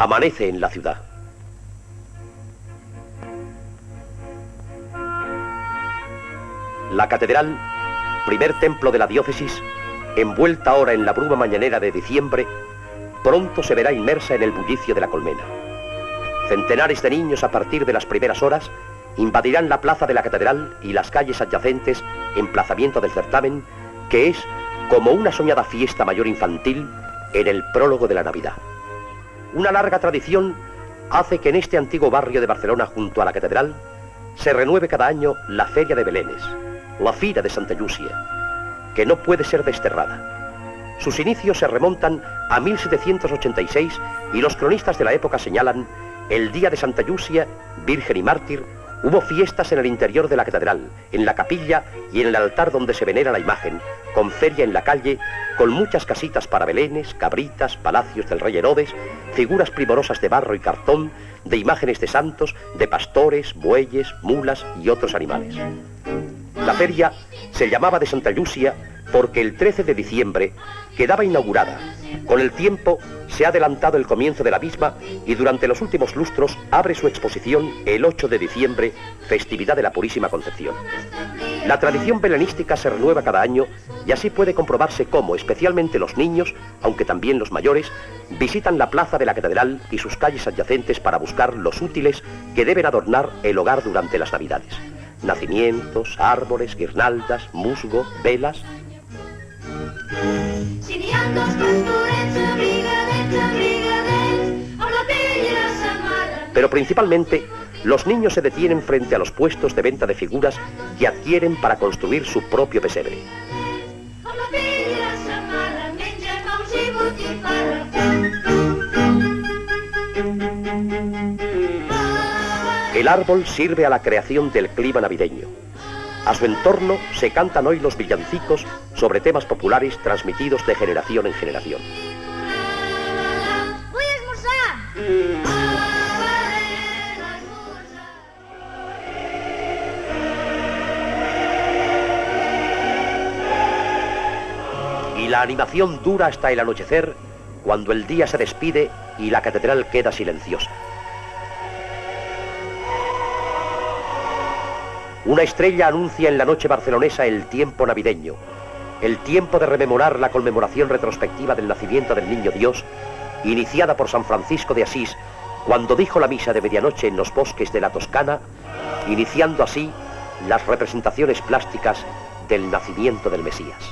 Amanece en la ciudad. La catedral, primer templo de la diócesis, envuelta ahora en la bruma mañanera de diciembre, pronto se verá inmersa en el bullicio de la colmena. Centenares de niños a partir de las primeras horas invadirán la plaza de la catedral y las calles adyacentes, emplazamiento del certamen, que es como una soñada fiesta mayor infantil en el prólogo de la Navidad. Una larga tradición hace que en este antiguo barrio de Barcelona junto a la catedral se renueve cada año la Feria de Belenes, la Fira de Santa Llúcia, que no puede ser desterrada. Sus inicios se remontan a 1786 y los cronistas de la época señalan: el día de Santa Llúcia, virgen y mártir, hubo fiestas en el interior de la catedral, en la capilla y en el altar donde se venera la imagen, con feria en la calle, con muchas casitas para belenes, cabritas, palacios del rey Herodes, figuras primorosas de barro y cartón, de imágenes de santos, de pastores, bueyes, mulas y otros animales. La feria se llamaba de Santa Llúcia porque el 13 de diciembre quedaba inaugurada. Con el tiempo se ha adelantado el comienzo de la misma y durante los últimos lustros abre su exposición el 8 de diciembre, festividad de la Purísima Concepción. La tradición belenística se renueva cada año y así puede comprobarse cómo, especialmente los niños, aunque también los mayores, visitan la plaza de la catedral y sus calles adyacentes para buscar los útiles que deben adornar el hogar durante las Navidades. Nacimientos, árboles, guirnaldas, musgo, velas. Pero principalmente, los niños se detienen frente a los puestos de venta de figuras que adquieren para construir su propio pesebre. El árbol sirve a la creación del clima navideño. A su entorno se cantan hoy los villancicos sobre temas populares transmitidos de generación en generación. ¡Voy a almorzar! Y la animación dura hasta el anochecer, cuando el día se despide y la catedral queda silenciosa. Una estrella anuncia en la noche barcelonesa el tiempo navideño, el tiempo de rememorar la conmemoración retrospectiva del nacimiento del Niño Dios, iniciada por San Francisco de Asís, cuando dijo la misa de medianoche en los bosques de la Toscana, iniciando así las representaciones plásticas del nacimiento del Mesías.